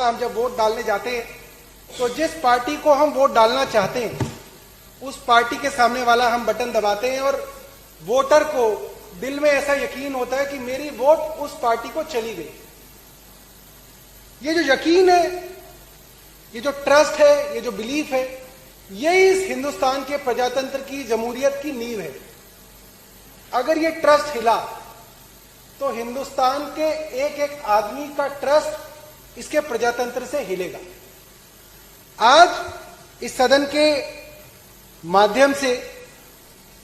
हम जब वोट डालने जाते हैं तो जिस पार्टी को हम वोट डालना चाहते हैं उस पार्टी के सामने वाला हम बटन दबाते हैं और वोटर को दिल में ऐसा यकीन होता है कि मेरी वोट उस पार्टी को चली गई। ये जो यकीन है, ये जो ट्रस्ट है, ये जो बिलीफ है, यही इस हिंदुस्तान के प्रजातंत्र की, जमहूरियत की नींव है। अगर ये ट्रस्ट हिला तो हिंदुस्तान के एक एक आदमी का ट्रस्ट इसके प्रजातंत्र से हिलेगा। आज इस सदन के माध्यम से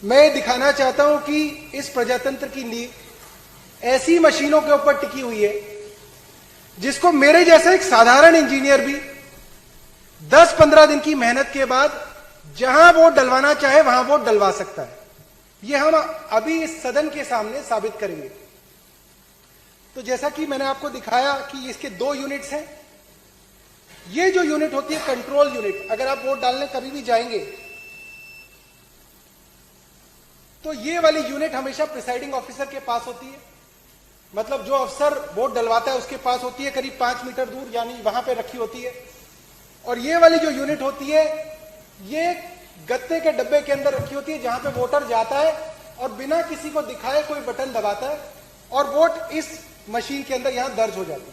मैं दिखाना चाहता हूं कि इस प्रजातंत्र की नींव ऐसी मशीनों के ऊपर टिकी हुई है जिसको मेरे जैसा एक साधारण इंजीनियर भी 10-15 दिन की मेहनत के बाद जहां वोट डलवाना चाहे वहां वोट डलवा सकता है। यह हम अभी इस सदन के सामने साबित करेंगे। तो जैसा कि मैंने आपको दिखाया कि इसके 2 यूनिट्स हैं। ये जो यूनिट होती है कंट्रोल यूनिट, अगर आप वोट डालने कभी भी जाएंगे तो ये वाली यूनिट हमेशा प्रिसाइडिंग ऑफिसर के पास होती है। मतलब जो अफसर वोट डलवाता है उसके पास होती है, करीब 5 मीटर दूर, यानी वहां पे रखी होती है। और ये वाली जो यूनिट होती है ये गत्ते के डब्बे के अंदर रखी होती है जहां पे वोटर जाता है और बिना किसी को दिखाए कोई बटन दबाता है और वोट इस मशीन के अंदर यहां दर्ज हो जाती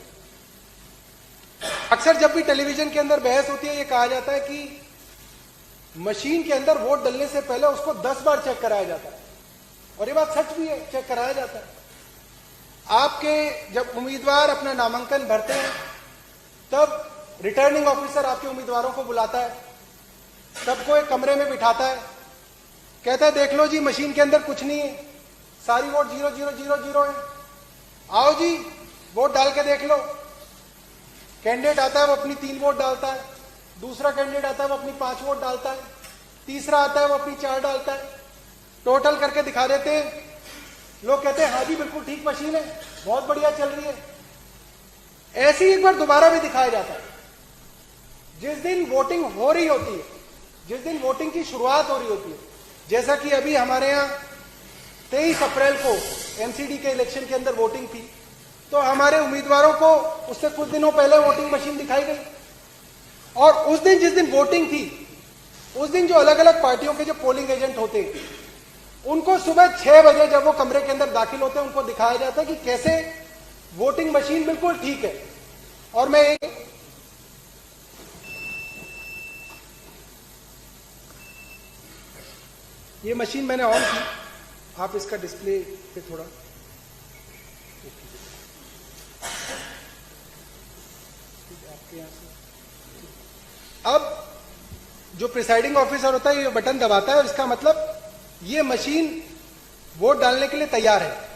है। अक्सर जब भी टेलीविजन के अंदर बहस होती है, ये कहा जाता है कि मशीन के अंदर वोट डलने से पहले उसको 10 बार चेक कराया जाता है, और ये बात सच भी है, चेक कराया जाता है। आपके जब उम्मीदवार अपना नामांकन भरते हैं तब रिटर्निंग ऑफिसर आपके उम्मीदवारों को बुलाता है, सबको एक कमरे में बिठाता है, कहता है देख लो जी मशीन के अंदर कुछ नहीं है, सारी वोट 0000 है, आओ जी वोट डाल के देख लो। कैंडिडेट आता है वो अपनी 3 वोट डालता है, दूसरा कैंडिडेट आता है वो अपनी 5 वोट डालता है, तीसरा आता है वो अपनी 4 डालता है, टोटल करके दिखा देते हैं। लोग कहते हैं हाँ जी बिल्कुल ठीक मशीन है, बहुत बढ़िया चल रही है। ऐसे ही एक बार दोबारा भी दिखाया जाता है। जिस दिन वोटिंग हो रही होती है, जिस दिन वोटिंग की शुरुआत हो रही होती है, जैसा कि अभी हमारे यहां 23 अप्रैल को एमसीडी के इलेक्शन के अंदर वोटिंग थी, तो हमारे उम्मीदवारों को उससे कुछ दिनों पहले वोटिंग मशीन दिखाई गई। और उस दिन जिस दिन वोटिंग थी उस दिन जो अलग अलग पार्टियों के जो पोलिंग एजेंट होते हैं उनको सुबह 6 बजे जब वो कमरे के अंदर दाखिल होते हैं उनको दिखाया जाता है कि कैसे वोटिंग मशीन बिल्कुल ठीक है। और मैं ये मशीन मैंने ऑन की, आप इसका डिस्प्ले पे थोड़ा आपके यहां से। अब जो प्रिसाइडिंग ऑफिसर होता है ये बटन दबाता है और इसका मतलब ये मशीन वोट डालने के लिए तैयार है।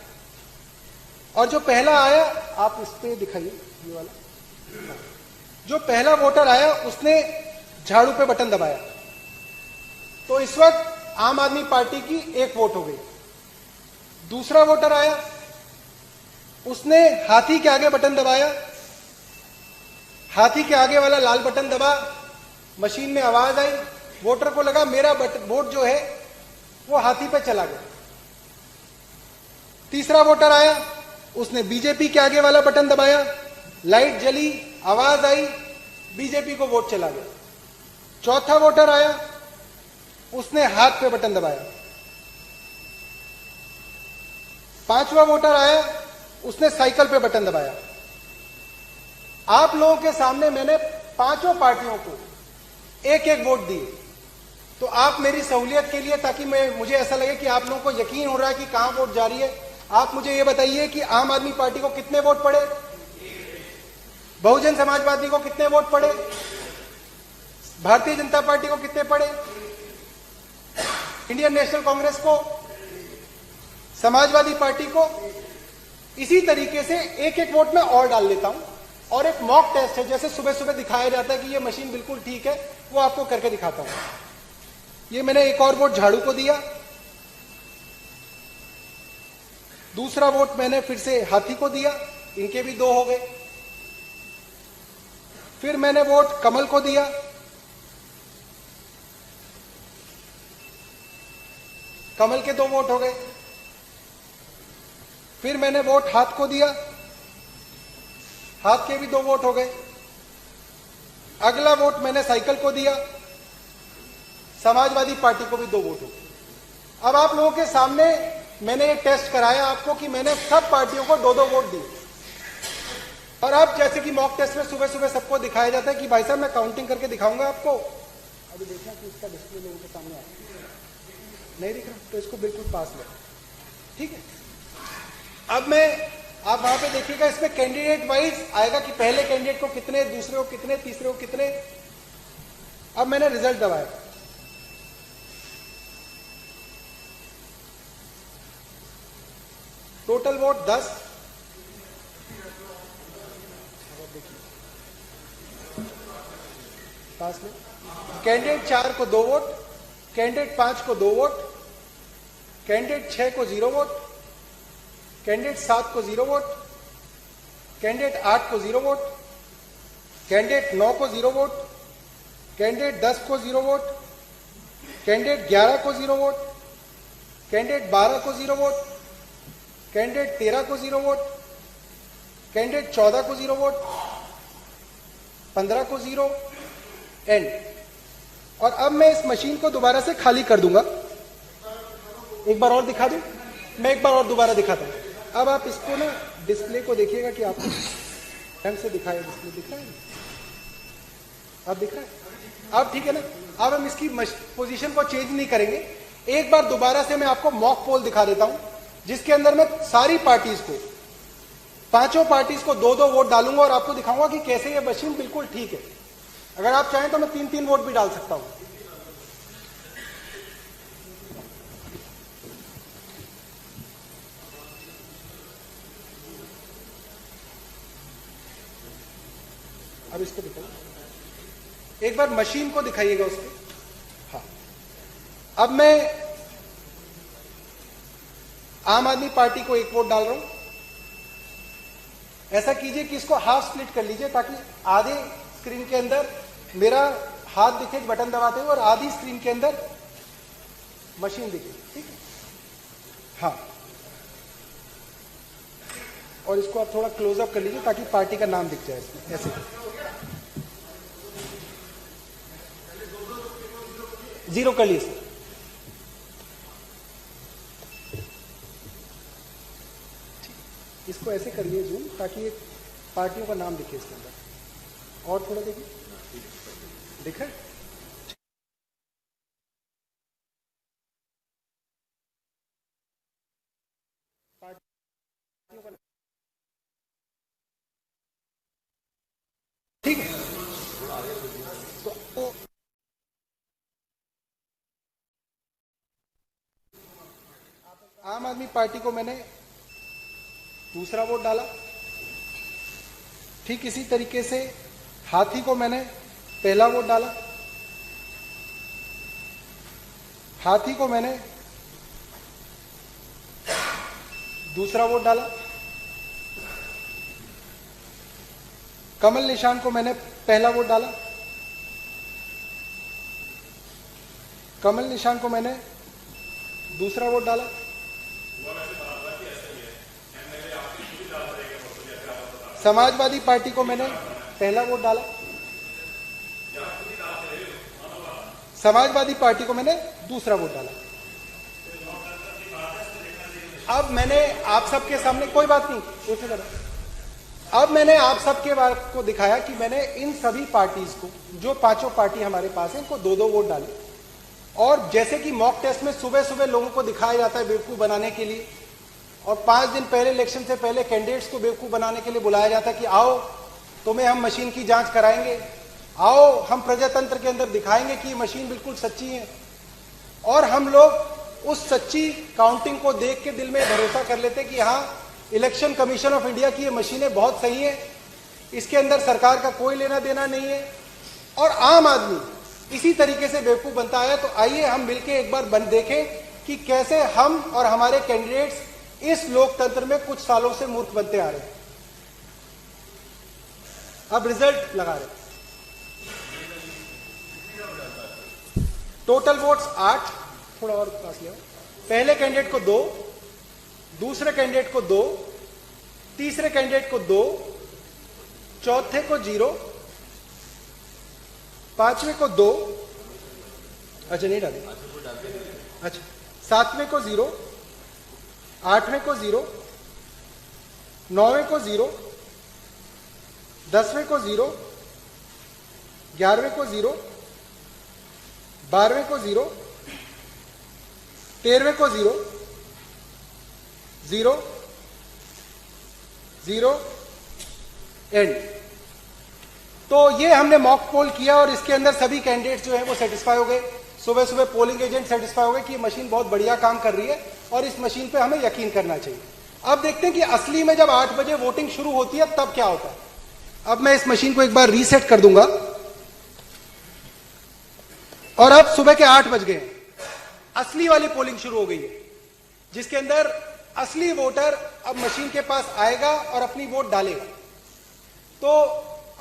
और जो पहला आया, आप इस पे दिखाइए, ये वाला जो पहला वोटर आया उसने झाड़ू पे बटन दबाया तो इस वक्त आम आदमी पार्टी की 1 वोट हो गई। दूसरा वोटर आया, उसने हाथी के आगे बटन दबाया, हाथी के आगे वाला लाल बटन दबा, मशीन में आवाज आई, वोटर को लगा मेरा वोट जो है वो हाथी पे चला गया। तीसरा वोटर आया, उसने बीजेपी के आगे वाला बटन दबाया, लाइट जली, आवाज आई, बीजेपी को वोट चला गया। चौथा वोटर आया, उसने हाथ पे बटन दबाया। 5वां वोटर आया, उसने साइकिल पे बटन दबाया। आप लोगों के सामने मैंने 5 पार्टियों को 1-1 वोट दिए। तो आप मेरी सहूलियत के लिए, ताकि मुझे ऐसा लगे कि आप लोगों को यकीन हो रहा है कि कहां वोट जा रही है, आप मुझे यह बताइए कि आम आदमी पार्टी को कितने वोट पड़े, बहुजन समाजवादी को कितने वोट पड़े, भारतीय जनता पार्टी को कितने पड़े, इंडियन नेशनल कांग्रेस को, समाजवादी पार्टी को। इसी तरीके से 1-1 वोट में और डाल लेता हूं। और एक मॉक टेस्ट है, जैसे सुबह सुबह दिखाया जाता है कि ये मशीन बिल्कुल ठीक है, वो आपको करके दिखाता हूं। ये मैंने 1 और वोट झाड़ू को दिया, दूसरा वोट मैंने फिर से हाथी को दिया, इनके भी 2 हो गए। फिर मैंने वोट कमल को दिया, कमल के 2 वोट हो गए। फिर मैंने वोट हाथ को दिया, हाथ के भी 2 वोट हो गए। अगला वोट मैंने साइकिल को दिया, समाजवादी पार्टी को भी 2 वोट हो गए। अब आप लोगों के सामने मैंने ये टेस्ट कराया आपको कि मैंने सब पार्टियों को 2-2 वोट दिए। और अब जैसे कि मॉक टेस्ट में सुबह सुबह सबको दिखाया जाता है कि भाई साहब मैं काउंटिंग करके दिखाऊंगा आपको, अभी देखना कि इसका डिस्प्ले लोगों के सामने आया नहीं दिख रहा, तो इसको बिल्कुल पास ले, ठीक है। अब मैं, आप वहां पे देखिएगा इसमें कैंडिडेट वाइज आएगा कि पहले कैंडिडेट को कितने, दूसरे को कितने, तीसरे को कितने। अब मैंने रिजल्ट दबाया, टोटल वोट 10, पास में कैंडिडेट 4 को 2 वोट, कैंडिडेट 5 को 2 वोट, कैंडिडेट 6 को 0 वोट, कैंडिडेट 7 को 0 वोट, कैंडिडेट 8 को 0 वोट, कैंडिडेट 9 को 0 वोट, कैंडिडेट 10 को 0 वोट, कैंडिडेट 11 को 0 वोट, कैंडिडेट 12 को 0 वोट, कैंडिडेट 13 को 0 वोट, कैंडिडेट 14 को 0 वोट, 15 को 0, एंड। और अब मैं इस मशीन को दोबारा से खाली कर दूंगा, एक बार और दिखा दूं, मैं एक बार और दोबारा दिखाता हूं। अब आप इसको ना डिस्प्ले को देखिएगा कि आपको ढंग से दिखाया, डिस्प्ले दिख रहा है, अब दिख रहा है, अब ठीक है ना। अब हम इसकी पोजीशन को चेंज नहीं करेंगे, एक बार दोबारा से मैं आपको मॉक पोल दिखा देता हूं जिसके अंदर मैं सारी पार्टीज को, 5 पार्टीज को 2-2 वोट डालूंगा और आपको दिखाऊंगा कि कैसे ये मशीन बिल्कुल ठीक है। अगर आप चाहें तो मैं 3-3 वोट भी डाल सकता हूं। अब इसको दिखाओ, एक बार मशीन को दिखाइएगा उसको। हाँ, अब मैं आम आदमी पार्टी को 1 वोट डाल रहा हूं। ऐसा कीजिए कि इसको हाफ स्प्लिट कर लीजिए ताकि आधे स्क्रीन के अंदर मेरा हाथ दिखे बटन दबाते हुए और आधी स्क्रीन के अंदर मशीन दिखे, ठीक है। हाँ, और इसको आप थोड़ा क्लोजअप कर लीजिए ताकि पार्टी का नाम दिख जाए इसमें, ऐसे 0 कर लीजिए। इसको ऐसे करिए जूम ताकि पार्टियों का नाम दिखे इसके अंदर, और थोड़ा देखिए, दिख रहा है। ठीक है, तो आम आदमी पार्टी को मैंने दूसरा वोट डाला। ठीक इसी तरीके से हाथी को मैंने पहला वोट डाला, हाथी को मैंने दूसरा वोट डाला, कमल निशान को मैंने पहला वोट डाला, कमल निशान को मैंने दूसरा वोट डाला, समाजवादी पार्टी को मैंने पहला वोट डाला, समाजवादी पार्टी को मैंने दूसरा वोट डाला। अब मैंने आप सबके सामने, कोई बात नहीं, अब मैंने आप सबके बारे को दिखाया कि मैंने इन सभी पार्टीज को, जो 5 पार्टी हमारे पास है, इनको 2-2 वोट डाले। और जैसे कि मॉक टेस्ट में सुबह सुबह लोगों को दिखाया जाता है बेवकूफ बनाने के लिए, और 5 दिन पहले, इलेक्शन से पहले कैंडिडेट्स को बेवकूफ बनाने के लिए बुलाया जाता है कि आओ तुम्हें हम मशीन की जांच कराएंगे, आओ हम प्रजातंत्र के अंदर दिखाएंगे कि ये मशीन बिल्कुल सच्ची है। और हम लोग उस सच्ची काउंटिंग को देख के दिल में भरोसा कर लेते कि हाँ, इलेक्शन कमीशन ऑफ इंडिया की ये मशीनें बहुत सही है, इसके अंदर सरकार का कोई लेना देना नहीं है। और आम आदमी इसी तरीके से बेवकूफ बनता है। तो आइए हम मिलकर एक बार देखें कि कैसे हम और हमारे कैंडिडेट्स इस लोकतंत्र में कुछ सालों से मूर्ख बनते आ रहे हैं। अब रिजल्ट लगा रहे, टोटल वोट्स 8, थोड़ा और पास ले आओ। पहले कैंडिडेट को 2, दूसरे कैंडिडेट को 2, तीसरे कैंडिडेट को 2, चौथे को 0, 5वें को 2, अच्छा नहीं डाले, अच्छा 7वें को 0, 8वें को 0, 9वें को 0, 10वें को 0, 11वें को 0, 12वें को 0, 13वें को 0, 0, 0, एंड। तो ये हमने मॉक पोल किया और इसके अंदर सभी कैंडिडेट्स जो हैं वो सेटिस्फाई हो गए। सुबह सुबह पोलिंग एजेंट सेटिस्फाई हो गए कि ये मशीन बहुत बढ़िया काम कर रही है और इस मशीन पे हमें यकीन करना चाहिए। अब देखते हैं कि असली में जब 8 बजे वोटिंग शुरू होती है तब क्या होता है। अब मैं इस मशीन को एक बार रीसेट कर दूंगा और अब सुबह के 8 बज गए, असली वाली पोलिंग शुरू हो गई है, जिसके अंदर असली वोटर अब मशीन के पास आएगा और अपनी वोट डालेगा। तो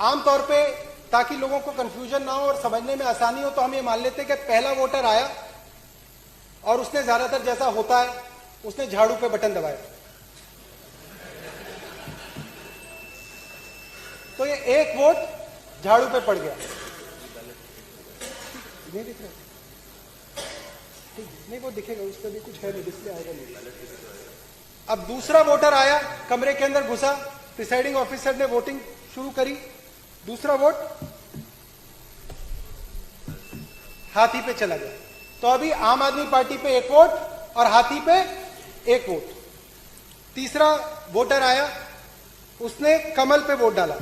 आमतौर पे ताकि लोगों को कंफ्यूजन ना हो और समझने में आसानी हो, तो हम ये मान लेते हैं कि पहला वोटर आया और उसने ज्यादातर जैसा होता है उसने झाड़ू पे बटन दबाया, तो ये एक वोट झाड़ू पे पड़ गया। नहीं दिख रहा, नहीं वो दिखेगा, उस पर भी कुछ है नहीं, डिस्प्ले आएगा नहीं। अब दूसरा वोटर आया, कमरे के अंदर घुसा, प्रिसाइडिंग ऑफिसर ने वोटिंग शुरू करी, दूसरा वोट हाथी पे चला गया। तो अभी आम आदमी पार्टी पे 1 वोट और हाथी पे 1 वोट। तीसरा वोटर आया, उसने कमल पे वोट डाला,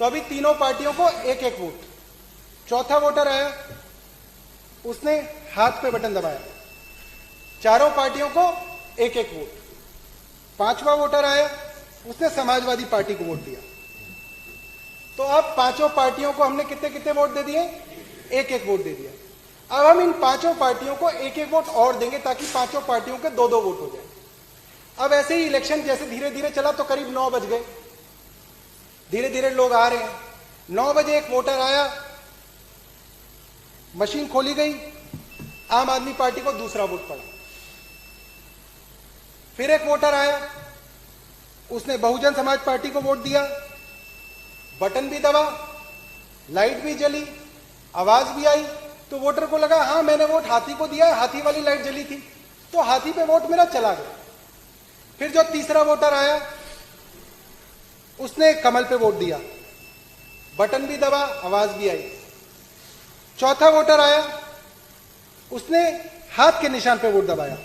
तो अभी तीनों पार्टियों को 1-1 वोट। चौथा वोटर आया, उसने हाथ पे बटन दबाया, चारों पार्टियों को 1-1 वोट। पांचवा वोटर आया, उसने समाजवादी पार्टी को वोट दिया। तो अब पांचों पार्टियों को हमने कितने कितने वोट दे दिए? 1-1 वोट दे दिया। अब हम इन पांचों पार्टियों को 1-1 वोट और देंगे ताकि पांचों पार्टियों के 2-2 वोट हो जाए। अब ऐसे ही इलेक्शन जैसे धीरे धीरे चला तो करीब 9 बज गए, धीरे धीरे लोग आ रहे हैं। 9 बजे एक वोटर आया, मशीन खोली गई, आम आदमी पार्टी को दूसरा वोट पड़ा। फिर एक वोटर आया, उसने बहुजन समाज पार्टी को वोट दिया, बटन भी दबा, लाइट भी जली, आवाज भी आई, तो वोटर को लगा हाँ मैंने वोट हाथी को दिया, हाथी वाली लाइट जली थी, तो हाथी पे वोट मेरा चला गया। फिर जो तीसरा वोटर आया, उसने कमल पे वोट दिया, बटन भी दबा, आवाज भी आई। चौथा वोटर आया, उसने हाथ के निशान पे वोट दबाया,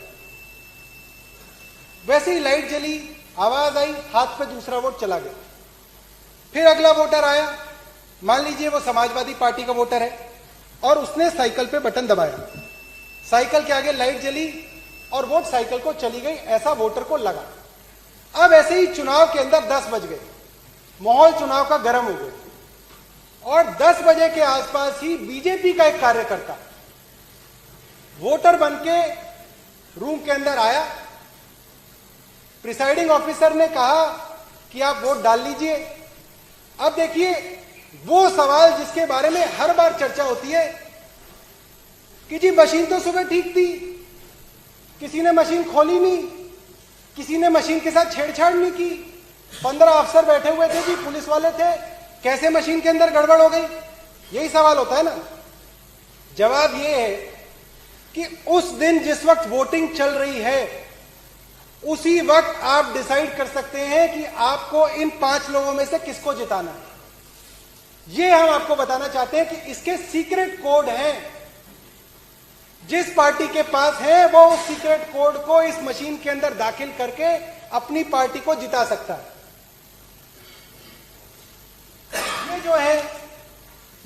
वैसे ही लाइट जली, आवाज आई, हाथ पे दूसरा वोट चला गया। फिर अगला वोटर आया, मान लीजिए वो समाजवादी पार्टी का वोटर है और उसने साइकिल पे बटन दबाया, साइकिल के आगे लाइट जली और वोट साइकिल को चली गई, ऐसा वोटर को लगा। अब ऐसे ही चुनाव के अंदर 10 बज गए, माहौल चुनाव का गर्म हो गया और 10 बजे के आसपास ही बीजेपी का एक कार्यकर्ता वोटर बनके रूम के अंदर आया। प्रिसाइडिंग ऑफिसर ने कहा कि आप वोट डाल लीजिए। अब देखिए वो सवाल जिसके बारे में हर बार चर्चा होती है कि जी मशीन तो सुबह ठीक थी, किसी ने मशीन खोली नहीं, किसी ने मशीन के साथ छेड़छाड़ नहीं की, 15 अफसर बैठे हुए थे जी, पुलिस वाले थे, कैसे मशीन के अंदर गड़बड़ हो गई? यही सवाल होता है ना। जवाब ये है कि उस दिन जिस वक्त वोटिंग चल रही है उसी वक्त आप डिसाइड कर सकते हैं कि आपको इन 5 लोगों में से किसको जिताना है। ये हम आपको बताना चाहते हैं कि इसके सीक्रेट कोड हैं। जिस पार्टी के पास है वो उस सीक्रेट कोड को इस मशीन के अंदर दाखिल करके अपनी पार्टी को जिता सकता है। ये जो है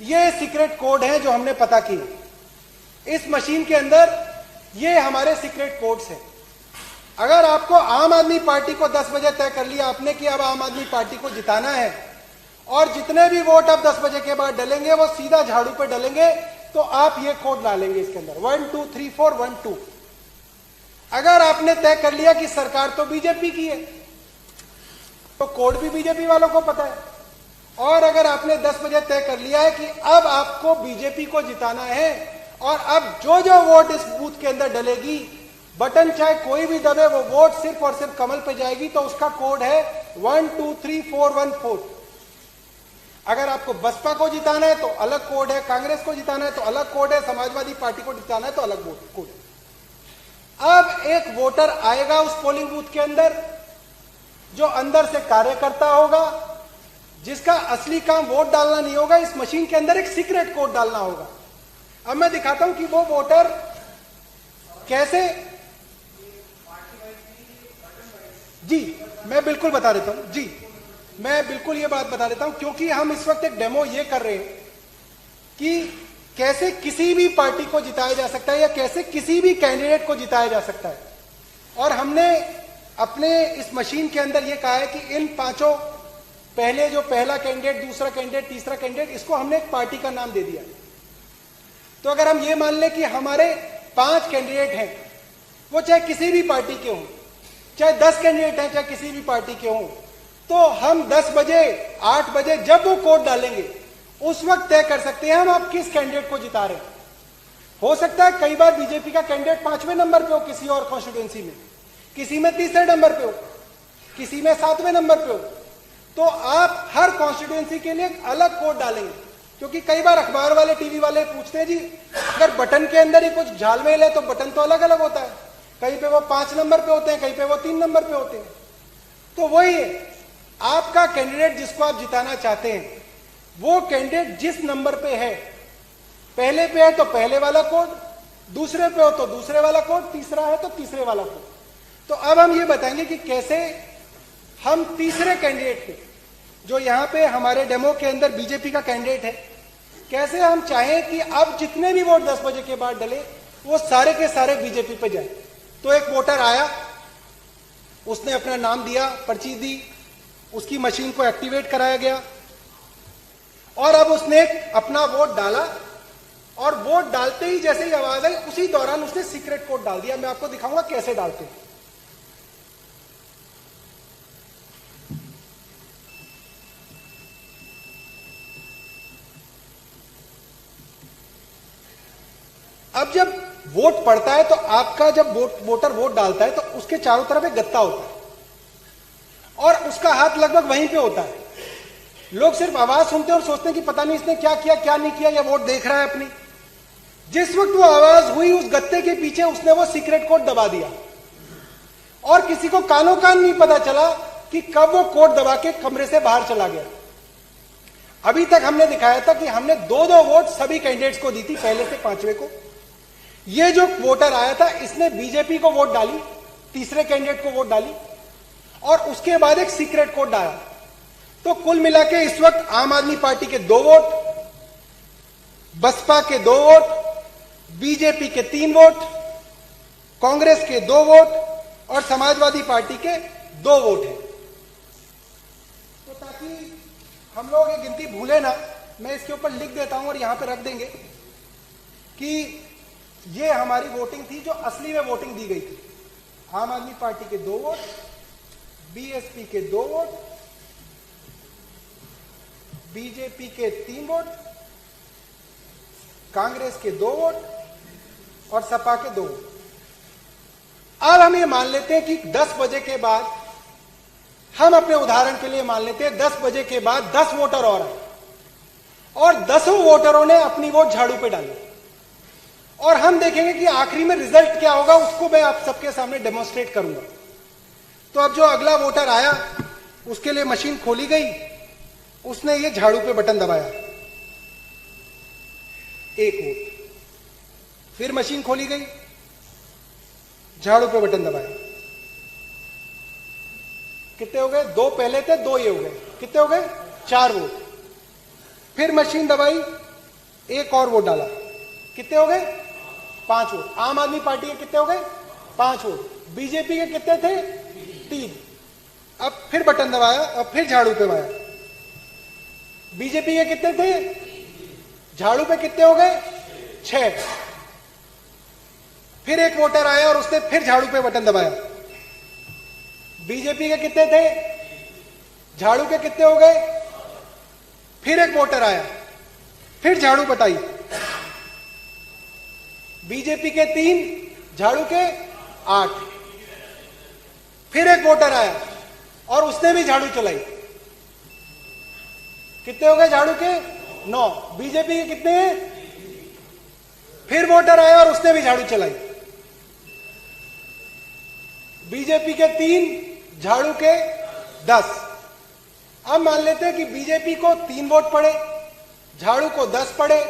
ये सीक्रेट कोड है जो हमने पता किए इस मशीन के अंदर। ये हमारे सीक्रेट कोड्स हैं। अगर आपको आम आदमी पार्टी को 10 बजे तय कर लिया आपने कि अब आम आदमी पार्टी को जिताना है और जितने भी वोट अब 10 बजे के बाद डलेंगे वो सीधा झाड़ू पे डलेंगे, तो आप ये कोड डालेंगे इसके अंदर 1 2 3 4 1 2। अगर आपने तय कर लिया कि सरकार तो बीजेपी की है तो कोड भी बीजेपी वालों को पता है। और अगर आपने 10 बजे तय कर लिया है कि अब आपको बीजेपी को जिताना है और अब जो जो वोट इस बूथ के अंदर डलेगी, बटन चाहे कोई भी दबे, वो वोट सिर्फ और सिर्फ कमल पे जाएगी, तो उसका कोड है 1 2 3 4 1 4। अगर आपको बसपा को जिताना है तो अलग कोड है, कांग्रेस को जिताना है तो अलग कोड है, समाजवादी पार्टी को जिताना है तो अलग कोड है। अब एक वोटर आएगा उस पोलिंग बूथ के अंदर जो अंदर से कार्यकर्ता होगा, जिसका असली काम वोट डालना नहीं होगा, इस मशीन के अंदर एक सीक्रेट कोड डालना होगा। अब मैं दिखाता हूं कि वो वोटर कैसे, जी मैं बिल्कुल बता देता हूं, जी मैं बिल्कुल ये बात बता देता हूं, क्योंकि हम इस वक्त एक डेमो ये कर रहे हैं कि कैसे किसी भी पार्टी को जिताया जा सकता है या कैसे किसी भी कैंडिडेट को जिताया जा सकता है। और हमने अपने इस मशीन के अंदर ये कहा है कि इन पांचों, पहले जो पहला कैंडिडेट, दूसरा कैंडिडेट, तीसरा कैंडिडेट, इसको हमने एक पार्टी का नाम दे दिया। तो अगर हम ये मान लें कि हमारे 5 कैंडिडेट हैं, वो चाहे किसी भी पार्टी के हों, चाहे 10 कैंडिडेट हैं चाहे किसी भी पार्टी के हों, तो हम 10 बजे 8 बजे जब वो कोड डालेंगे उस वक्त तय कर सकते हैं हम आप किस कैंडिडेट को जिता रहे हैं। हो सकता है कई बार बीजेपी का कैंडिडेट 5वें नंबर पे हो किसी और कॉन्स्टिट्यूएंसी में, किसी में 3रे नंबर पे हो, किसी में 7वें नंबर पे हो, तो आप हर कॉन्स्टिट्यूएंसी के लिए अलग कोड डालेंगे। क्योंकि कई बार अखबार वाले, टीवी वाले पूछते हैं जी अगर बटन के अंदर ही कुछ झालमेल है तो बटन तो अलग अलग होता है, कहीं पे वो 5 नंबर पे होते हैं, कहीं पे वो 3 नंबर पे होते हैं। तो वही है, आपका कैंडिडेट जिसको आप जिताना चाहते हैं वो कैंडिडेट जिस नंबर पे है, पहले पे है तो पहले वाला कोड, दूसरे पे हो तो दूसरे वाला कोड, तीसरा है तो तीसरे वाला कोड। तो अब हम ये बताएंगे कि कैसे हम तीसरे कैंडिडेट पे, जो यहां पे हमारे डेमो के अंदर बीजेपी का कैंडिडेट है, कैसे हम चाहें कि अब जितने भी वोट 10 बजे के बाद डले वो सारे के सारे बीजेपी पे जाए। तो एक वोटर आया, उसने अपना नाम दिया, पर्ची दी, उसकी मशीन को एक्टिवेट कराया गया और अब उसने अपना वोट डाला और वोट डालते ही जैसे ही आवाज आई उसी दौरान उसने सीक्रेट कोड डाल दिया। मैं आपको दिखाऊंगा कैसे डालते हैं। अब जब वोट पड़ता है तो आपका जब वोटर वोट डालता है तो उसके चारों तरफ एक गत्ता होता है और उसका हाथ लगभग वहीं पे होता है। लोग सिर्फ आवाज सुनते हैं और सोचते हैं कि पता नहीं इसने क्या किया क्या नहीं किया, या वोट देख रहा है अपनी। जिस वक्त वो आवाज हुई उस गत्ते के पीछे उसने वो सीक्रेट कोड दबा दिया और किसी को कानों कान नहीं पता चला कि कब वो कोड दबा के कमरे से बाहर चला गया। अभी तक हमने दिखाया था कि हमने 2-2 वोट सभी कैंडिडेट्स को दी थी, पहले से 5वें को। ये जो वोटर आया था इसने बीजेपी को वोट डाली, तीसरे कैंडिडेट को वोट डाली और उसके बाद एक सीक्रेट कोड डाला। तो कुल मिला के इस वक्त आम आदमी पार्टी के 2 वोट, बसपा के 2 वोट, बीजेपी के 3 वोट, कांग्रेस के 2 वोट और समाजवादी पार्टी के 2 वोट हैं। तो ताकि हम लोग ये गिनती भूले ना, मैं इसके ऊपर लिख देता हूं और यहां पे रख देंगे कि ये हमारी वोटिंग थी जो असली में वोटिंग दी गई थी। आम आदमी पार्टी के 2 वोट, बीएसपी के 2 वोट, बीजेपी के 3 वोट, कांग्रेस के 2 वोट और सपा के 2 वोट। अब हम ये मान लेते हैं कि 10 बजे के बाद, हम अपने उदाहरण के लिए मान लेते हैं 10 बजे के बाद 10 वोटर और आए और 10 वोटरों ने अपनी वोट झाड़ू पे डाली और हम देखेंगे कि आखिरी में रिजल्ट क्या होगा, उसको मैं आप सबके सामने डेमोन्स्ट्रेट करूंगा। तो अब जो अगला वोटर आया उसके लिए मशीन खोली गई, उसने ये झाड़ू पे बटन दबाया, 1 वोट। फिर मशीन खोली गई, झाड़ू पे बटन दबाया, कितने हो गए? 2 पहले थे, 2 ये हो गए, कितने हो गए? 4 वोट। फिर मशीन दबाई, 1 और वोट डाला, कितने हो गए? 5 वोट। आम आदमी पार्टी के कितने हो गए? 5 वोट। बीजेपी के कितने थे? 3। अब फिर बटन दबाया और फिर झाड़ू पे दबाया, बीजेपी के कितने थे? झाड़ू पे कितने हो गए? 6। फिर एक वोटर आया और उसने फिर झाड़ू पे बटन दबाया, बीजेपी के कितने थे? झाड़ू के कितने हो गए? फिर एक वोटर आया, फिर झाड़ू बताई, बीजेपी के 3, झाड़ू के 8। फिर एक वोटर आया और उसने भी झाड़ू चलाई, कितने हो गए झाड़ू के? 9। बीजेपी के कितने हैं? फिर वोटर आया और उसने भी झाड़ू चलाई। बीजेपी के 3, झाड़ू के 10। अब मान लेते हैं कि बीजेपी को 3 वोट पड़े, झाड़ू को 10 पड़े,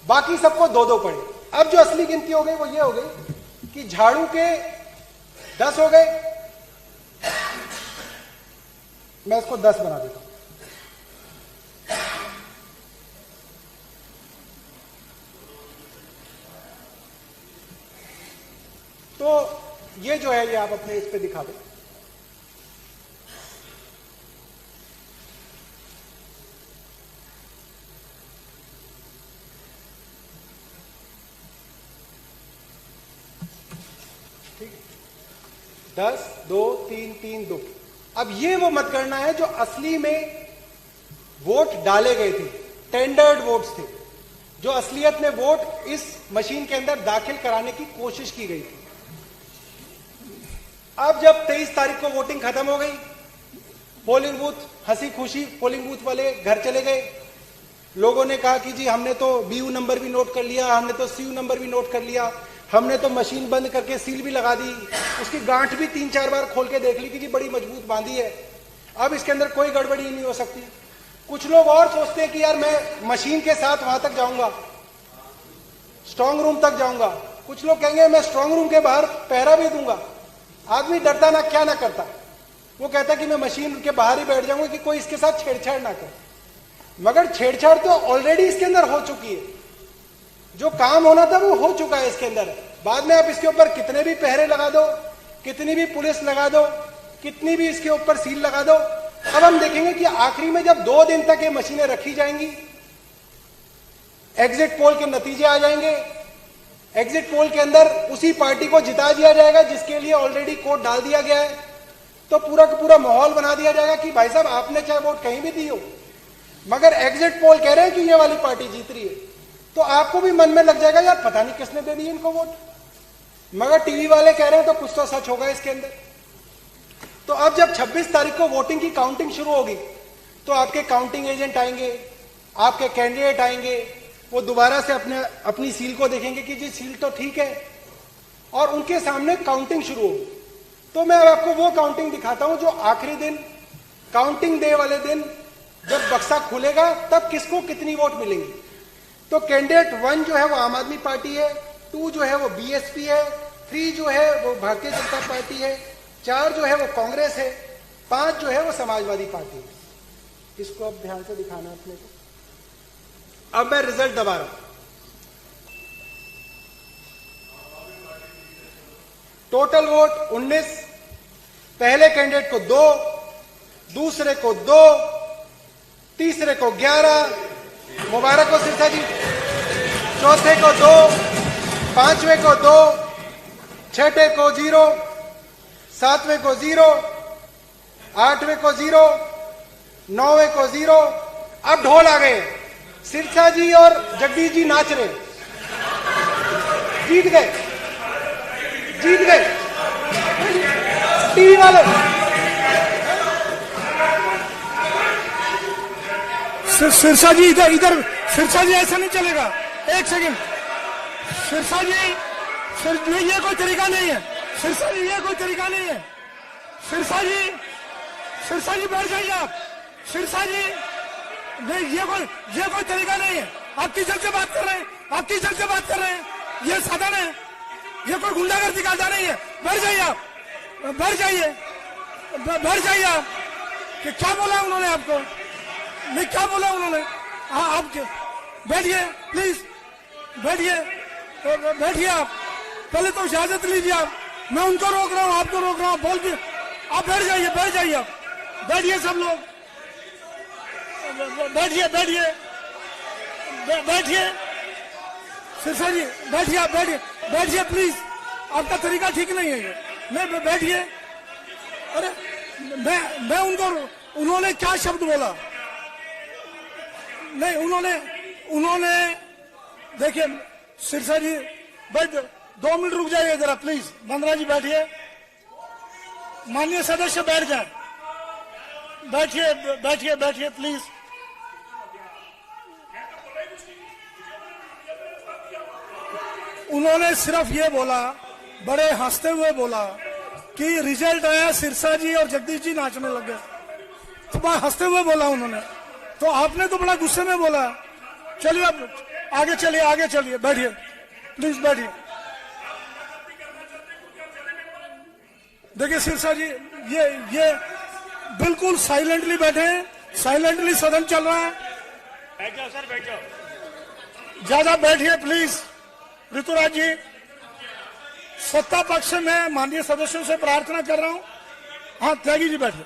बाकी सबको 2-2 पड़े। अब जो असली गिनती हो गई वो ये हो गई कि झाड़ू के 10 हो गए, मैं इसको 10 बना देता हूं। तो ये जो है ये आप अपने इस पे दिखा दो। ठीक, 10, 2, 3, 3, 2। अब ये वो मतगणना है जो असली में वोट डाले गए थे, टेंडर्ड वोट्स थे, जो असलियत में वोट इस मशीन के अंदर दाखिल कराने की कोशिश की गई थी। अब जब 23 तारीख को वोटिंग खत्म हो गई, पोलिंग बूथ हंसी खुशी पोलिंग बूथ वाले घर चले गए। लोगों ने कहा कि जी हमने तो बीयू नंबर भी नोट कर लिया, हमने तो सीयू नंबर भी नोट कर लिया, हमने तो मशीन बंद करके सील भी लगा दी, उसकी गांठ भी 3-4 बार खोल के देख ली कि जी बड़ी मजबूत बांधी है, अब इसके अंदर कोई गड़बड़ी नहीं हो सकती। कुछ लोग और सोचते हैं कि यार मैं मशीन के साथ वहां तक जाऊंगा, स्ट्रांग रूम तक जाऊंगा। कुछ लोग कहेंगे मैं स्ट्रांग रूम के बाहर पहरा भी दूंगा। आदमी डरता ना क्या ना करता, वो कहता कि मैं मशीन के बाहर ही बैठ जाऊंगा कि कोई इसके साथ छेड़छाड़ ना करे। मगर छेड़छाड़ तो ऑलरेडी इसके अंदर हो चुकी है, जो काम होना था वो हो चुका है इसके अंदर। बाद में आप इसके ऊपर कितने भी पहरे लगा दो, कितनी भी पुलिस लगा दो, कितनी भी इसके ऊपर सील लगा दो, अब हम देखेंगे कि आखिरी में जब 2 दिन तक ये मशीनें रखी जाएंगी, एग्जिट पोल के नतीजे आ जाएंगे, एग्जिट पोल के अंदर उसी पार्टी को जिता दिया जाएगा जिसके लिए ऑलरेडी कोड डाल दिया गया है, तो पूरा का पूरा माहौल बना दिया जाएगा कि भाई साहब आपने चाहे वोट कहीं भी दी हो, मगर एग्जिट पोल कह रहे हैं कि ये वाली पार्टी जीत रही है, तो आपको भी मन में लग जाएगा यार पता नहीं किसने दे दी इनको वोट, मगर टीवी वाले कह रहे हैं तो कुछ तो सच होगा इसके अंदर। तो अब जब 26 तारीख को वोटिंग की काउंटिंग शुरू होगी तो आपके काउंटिंग एजेंट आएंगे, आपके कैंडिडेट आएंगे, वो दोबारा से अपनी सील को देखेंगे कि जी सील तो ठीक है, और उनके सामने काउंटिंग शुरू होगी। तो मैं आपको वो काउंटिंग दिखाता हूं जो आखिरी दिन, काउंटिंग डे वाले दिन जब बक्सा खुलेगा तब किसको कितनी वोट मिलेंगी। तो कैंडिडेट 1 जो है वो आम आदमी पार्टी है, 2 जो है वो बीएसपी है, 3 जो है वो भारतीय जनता पार्टी है, 4 जो है वो कांग्रेस है, 5 जो है वो समाजवादी पार्टी है। इसको अब ध्यान से दिखाना अपने को। अब मैं रिजल्ट दबा रहा हूं। टोटल वोट 19, पहले कैंडिडेट को 2, दूसरे को 2, तीसरे को 11, मुबारक हो सिरसा जी, चौथे को 2, पांचवें को 2, छठे को 0, सातवें को 0, आठवें को 0, नौवें को 0। अब ढोल आ गए, सिरसा जी और जगदीश जी नाच रहे, जीत गए, जीत गए टीवी वाले। सिरसा जी इधर इधर, सिरसा जी ऐसा नहीं चलेगा, एक सेकंड। सिरसा जी ये कोई तरीका नहीं है, सिरसा जी ये कोई तरीका नहीं है। सिरसा जी बैठ जाइए आप। सिरसा जी नहीं, ये कोई तरीका नहीं है। आप किस जल से बात कर रहे हैं, आप किस जल से बात कर रहे हैं? ये साधन है, ये कोई गुंडागर्दी का अड्डा नहीं है। बैठ जाइए आप, बैठ जाइए, बैठ जाइए आप। कि क्या बोला उन्होंने आपको? नहीं, क्या बोला उन्होंने? हाँ, आप बैठिए प्लीज, बैठिए, बैठिए आप। पहले तो इजाजत लीजिए आप। मैं उनको रोक रहा हूँ, आपको रोक रहा हूँ, बोल के आप बैठ जाइए, बैठ जाइए आप, बैठिए सब लोग, बैठिए बैठिए बैठिए। सिरसा जी बैठिए, आप बैठिए, बैठिए प्लीज, आपका तरीका ठीक नहीं है ये। नहीं, बैठिए। अरे मैं उनको, उन्होंने क्या शब्द बोला? नहीं, उन्होंने देखिए सिरसा जी, बैठ 2 मिनट रुक जाइए जरा प्लीज। बंदरा जी बैठिए, माननीय सदस्य बैठ जाए, बैठिए बैठिए बैठिए प्लीज। उन्होंने सिर्फ ये बोला, बड़े हंसते हुए बोला कि रिजल्ट आया, सिरसा जी और जगदीश जी नाचने लग गए। तो बड़ा हंसते हुए बोला उन्होंने, तो आपने तो बड़ा गुस्से में बोला। चलिए अब आगे चलिए, आगे चलिए, बैठिए प्लीज, बैठिए। देखिए सिरसा जी, ये बिल्कुल साइलेंटली बैठे हैं, साइलेंटली सदन चल रहा है। बैठ जाओ सर, बैठ जाओ। ज्यादा बैठिए प्लीज। ऋतुराज जी, सत्ता पक्ष से मैं माननीय सदस्यों से प्रार्थना कर रहा हूं। हाँ त्यागी जी बैठिए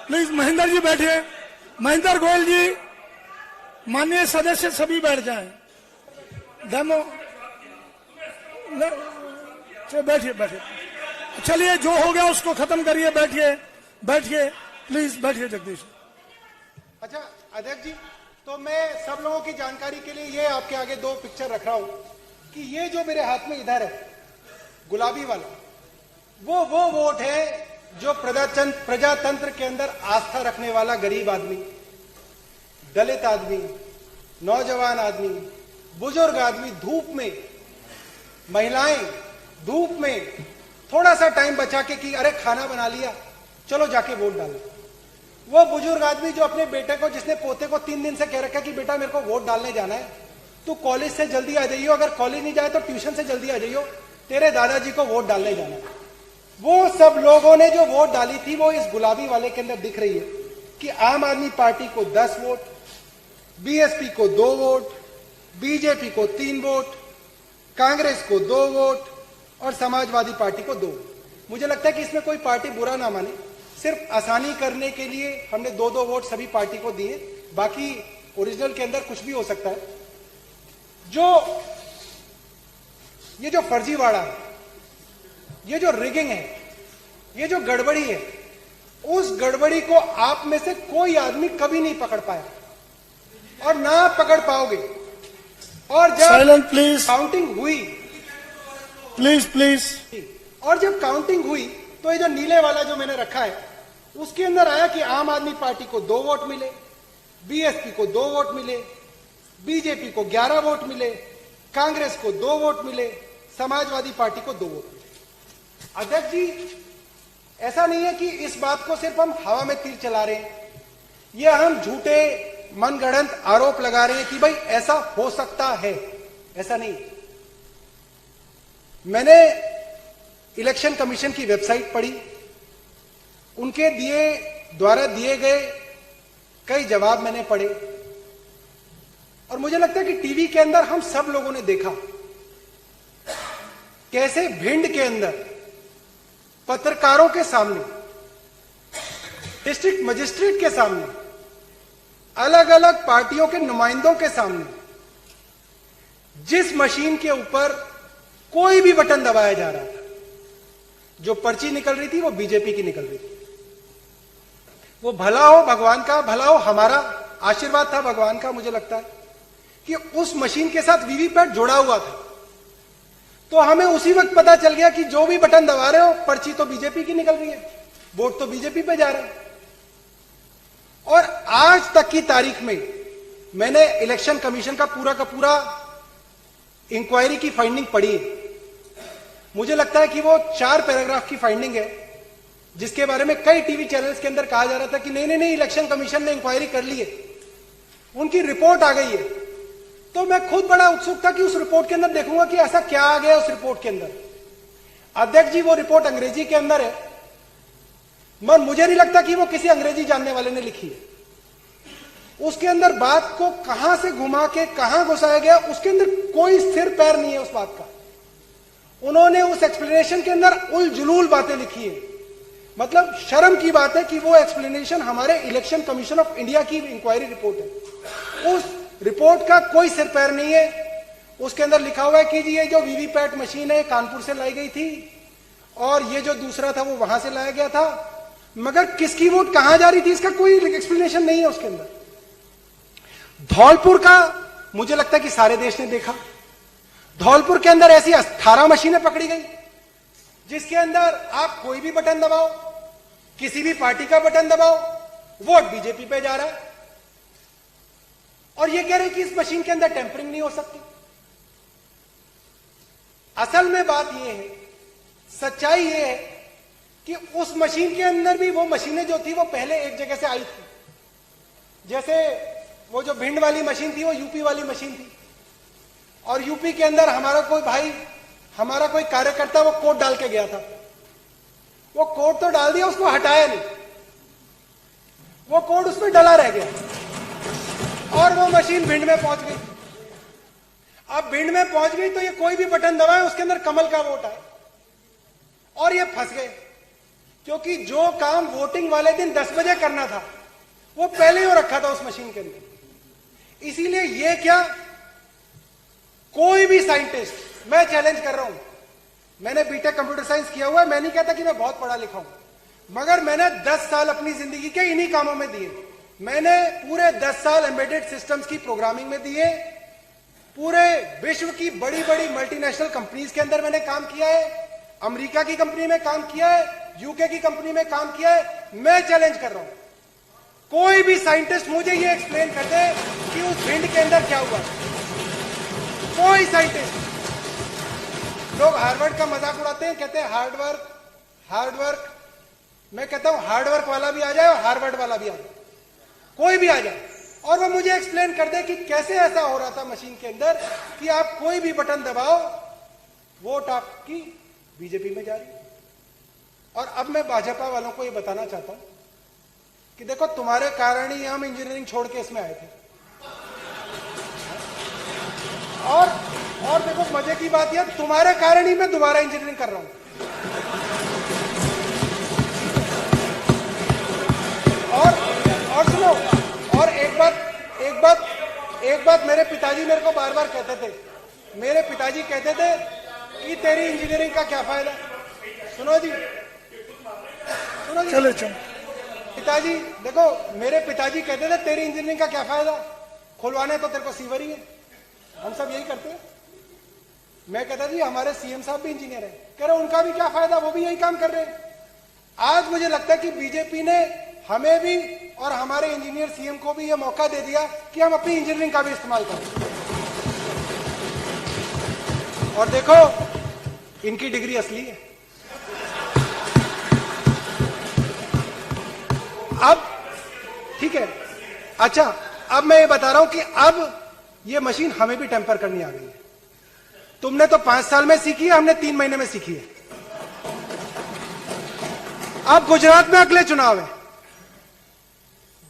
प्लीज। महेंद्र जी बैठिए, महेंद्र गोयल जी, माननीय सदस्य सभी बैठ जाएं। डेमो बैठिए, बैठिए। चलिए जो हो गया उसको खत्म करिए, बैठिए, बैठिए प्लीज, बैठिए जगदीश। अच्छा अध्यक्ष जी, तो मैं सब लोगों की जानकारी के लिए ये आपके आगे दो पिक्चर रख रहा हूं कि ये जो मेरे हाथ में इधर है गुलाबी वाला, वो वोट है जो प्रजातंत्र के अंदर आस्था रखने वाला गरीब आदमी, दलित आदमी, नौजवान आदमी, बुजुर्ग आदमी, धूप में, महिलाएं धूप में थोड़ा सा टाइम बचा के कि अरे खाना बना लिया, चलो जाके वोट डालो। वो बुजुर्ग आदमी जो अपने बेटे को, जिसने पोते को 3 दिन से कह रखा कि बेटा मेरे को वोट डालने जाना है, तू कॉलेज से जल्दी आ जाइयो, अगर कॉलेज नहीं जाए तो ट्यूशन से जल्दी आ जाइयो, तेरे दादाजी को वोट डालने जाना है। वो सब लोगों ने जो वोट डाली थी वो इस गुलाबी वाले के अंदर दिख रही है कि आम आदमी पार्टी को 10 वोट, बीएसपी को 2 वोट, बीजेपी को 3 वोट, कांग्रेस को 2 वोट और समाजवादी पार्टी को 2। मुझे लगता है कि इसमें कोई पार्टी बुरा ना माने, सिर्फ आसानी करने के लिए हमने 2-2 वोट सभी पार्टी को दिए, बाकी ओरिजिनल के अंदर कुछ भी हो सकता है। ये जो फर्जीवाड़ा है, ये जो रिगिंग है, ये जो गड़बड़ी है, उस गड़बड़ी को आप में से कोई आदमी कभी नहीं पकड़ पाया और ना पकड़ पाओगे। और जब काउंटिंग हुई, प्लीज, और जब काउंटिंग हुई तो ये जो नीले वाला जो मैंने रखा है उसके अंदर आया कि आम आदमी पार्टी को 2 वोट मिले, बीएसपी को 2 वोट मिले, बीजेपी को 11 वोट मिले, कांग्रेस को 2 वोट मिले, समाजवादी पार्टी को 2 वोट मिले। अध्यक्ष जी, ऐसा नहीं है कि इस बात को सिर्फ हम हवा में तीर चला रहे हैं, यह हम झूठे मनगढ़ंत आरोप लगा रहे हैं कि भाई ऐसा हो सकता है, ऐसा नहीं। मैंने इलेक्शन कमीशन की वेबसाइट पढ़ी, उनके द्वारा दिए गए कई जवाब मैंने पढ़े और मुझे लगता है कि टीवी के अंदर हम सब लोगों ने देखा कैसे भिंड के अंदर पत्रकारों के सामने, डिस्ट्रिक्ट मजिस्ट्रेट के सामने, अलग अलग पार्टियों के नुमाइंदों के सामने जिस मशीन के ऊपर कोई भी बटन दबाया जा रहा था, जो पर्ची निकल रही थी वो बीजेपी की निकल रही थी। वो भला हो भगवान का, भला हो हमारा आशीर्वाद था भगवान का, मुझे लगता है कि उस मशीन के साथ वीवीपैट जुड़ा हुआ था। तो हमें उसी वक्त पता चल गया कि जो भी बटन दबा रहे हो पर्ची तो बीजेपी की निकल रही है, वोट तो बीजेपी पे जा रहे हैं। और आज तक की तारीख में मैंने इलेक्शन कमीशन का पूरा इंक्वायरी की फाइंडिंग पढ़ी है। मुझे लगता है कि वो 4 पैराग्राफ की फाइंडिंग है, जिसके बारे में कई टीवी चैनल्स के अंदर कहा जा रहा था कि नहीं इलेक्शन कमीशन ने इंक्वायरी कर ली है, उनकी रिपोर्ट आ गई है। तो मैं खुद बड़ा उत्सुक था कि उस रिपोर्ट के अंदर देखूंगा कि ऐसा क्या आ गया उस रिपोर्ट के अंदर। अध्यक्ष जी, वो रिपोर्ट अंग्रेजी के अंदर है, मगर मुझे नहीं लगता कि वो किसी अंग्रेजी जानने वाले ने लिखी है। उसके अंदर बात को कहां से घुमा के कहां घुसाया गया, उसके अंदर कोई सिर पैर नहीं है उस बात का। उन्होंने उस एक्सप्लेनेशन के अंदर उलझुलूल बातें लिखी है। मतलब शर्म की बात है कि वो एक्सप्लेनेशन हमारे इलेक्शन कमीशन ऑफ इंडिया की इंक्वायरी रिपोर्ट है, उस रिपोर्ट का कोई सिर पैर नहीं है। उसके अंदर लिखा हुआ है कि जी ये जो वीवीपैट मशीन है कानपुर से लाई गई थी और ये जो दूसरा था वो वहां से लाया गया था, मगर किसकी वोट कहां जा रही थी इसका कोई एक्सप्लेनेशन नहीं है उसके अंदर। धौलपुर का मुझे लगता है कि सारे देश ने देखा। धौलपुर के अंदर ऐसी 18 मशीनें पकड़ी गई जिसके अंदर आप कोई भी बटन दबाओ, किसी भी पार्टी का बटन दबाओ, वोट बीजेपी पे जा रहा है। और ये कह रहे हैं कि इस मशीन के अंदर टेम्परिंग नहीं हो सकती। असल में बात यह है, सच्चाई ये है कि उस मशीन के अंदर भी वो मशीनें जो थी वो पहले एक जगह से आई थी। जैसे वो जो भिंड वाली मशीन थी वो यूपी वाली मशीन थी, और यूपी के अंदर हमारा कोई भाई, हमारा कोई कार्यकर्ता वो कोड डाल के गया था। वो कोड तो डाल दिया, उसको हटाया नहीं, वो कोड उसमें डला रह गया और वो मशीन भिंड में पहुंच गई। अब भिंड में पहुंच गई तो ये कोई भी बटन दबाए उसके अंदर कमल का वोट आए, और ये फंस गए, क्योंकि जो काम वोटिंग वाले दिन 10 बजे करना था वो पहले ही हो रखा था उस मशीन के अंदर। इसीलिए ये क्या, कोई भी साइंटिस्ट, मैं चैलेंज कर रहा हूं, मैंने बीटेक कंप्यूटर साइंस किया हुआ है, मैं नहीं कहता कि मैं बहुत पढ़ा लिखा हूं, मगर मैंने 10 साल अपनी जिंदगी के इन्हीं कामों में दिए। मैंने पूरे 10 साल एम्बेडेड सिस्टम्स की प्रोग्रामिंग में दिए, पूरे विश्व की बड़ी बड़ी मल्टीनेशनल कंपनीज के अंदर मैंने काम किया है, अमेरिका की कंपनी में काम किया है, यूके की कंपनी में काम किया है। मैं चैलेंज कर रहा हूं, कोई भी साइंटिस्ट मुझे ये एक्सप्लेन कर दे कि उस भिंड के अंदर क्या हुआ। कोई साइंटिस्ट। लोग हार्वर्ड का मजाक उड़ाते हैं, कहते हैं हार्ड वर्क। मैं कहता हूं हार्ड वर्क वाला भी आ जाए और हार्वर्ड वाला भी आ जाए, कोई भी आ जाए, और वो मुझे एक्सप्लेन कर दे कि कैसे ऐसा हो रहा था मशीन के अंदर कि आप कोई भी बटन दबाओ, वोट आपकी बीजेपी में जा रही है। और अब मैं भाजपा वालों को ये बताना चाहता हूं कि देखो, तुम्हारे कारण ही हम इंजीनियरिंग छोड़ के इसमें आए थे। और देखो मजे की बात यह, तुम्हारे कारण ही मैं दोबारा इंजीनियरिंग कर रहा हूं। और सुनो, और एक बात मेरे पिताजी मेरे को बार बार कहते थे, मेरे पिताजी कहते थे कि तेरी इंजीनियरिंग का क्या फायदा। सुनो जी, चलो पिताजी देखो, मेरे पिताजी कहते थे तेरी इंजीनियरिंग का क्या फायदा, खुलवाने तो तेरे को सीवर ही है, हम सब यही करते हैं। मैं कहता जी हमारे सीएम साहब भी इंजीनियर है, कह रहे उनका भी क्या फायदा, वो भी यही काम कर रहे हैं। आज मुझे लगता है कि बीजेपी ने हमें भी और हमारे इंजीनियर सीएम को भी यह मौका दे दिया कि हम अपनी इंजीनियरिंग का भी इस्तेमाल करें। और देखो, इनकी डिग्री असली है। अब ठीक है, अच्छा, अब मैं ये बता रहा हूं कि अब ये मशीन हमें भी टेम्पर करनी आ गई है। तुमने तो 5 साल में सीखी है, हमने 3 महीने में सीखी है। अब गुजरात में अगले चुनाव है,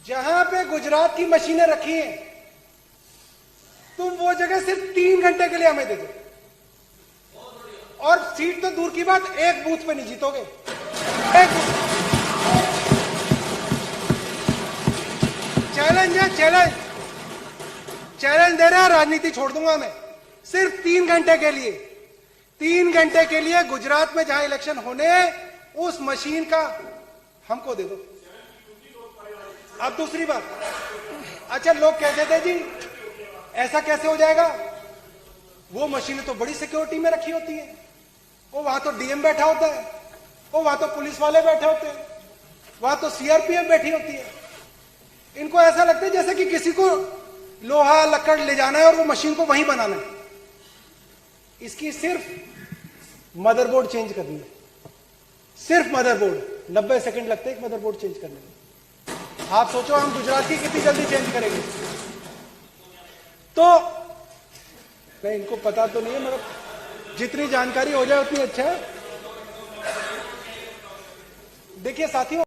जहां पे गुजरात की मशीनें रखी हैं, तुम वो जगह सिर्फ 3 घंटे के लिए हमें दे दो, और सीट तो दूर की बात, एक बूथ पे नहीं जीतोगे। एक चैलेंज है, चैलेंज दे रहा है, राजनीति छोड़ दूंगा मैं। सिर्फ 3 घंटे के लिए, 3 घंटे के लिए गुजरात में जहां इलेक्शन होने, उस मशीन का हमको दे दो। अब दूसरी बात, अच्छा लोग कहते थे जी ऐसा कैसे हो जाएगा, वो मशीनें तो बड़ी सिक्योरिटी में रखी होती है, वो वहां तो डीएम बैठा होता है, वो वहां तो पुलिस वाले बैठे होते हैं, वहां तो सीआरपीएफ बैठी होती है। इनको ऐसा लगता है जैसे कि किसी को लोहा लकड़ ले जाना है और वो मशीन को वहीं बनाना है। इसकी सिर्फ मदरबोर्ड चेंज करनी है, सिर्फ मदरबोर्ड। 90 सेकंड लगते हैं एक मदरबोर्ड चेंज करने में। आप सोचो हम गुजरात की कितनी जल्दी चेंज करेंगे। तो नहीं, इनको पता तो नहीं है, मगर जितनी जानकारी हो जाए उतनी अच्छा है। देखिए साथियों,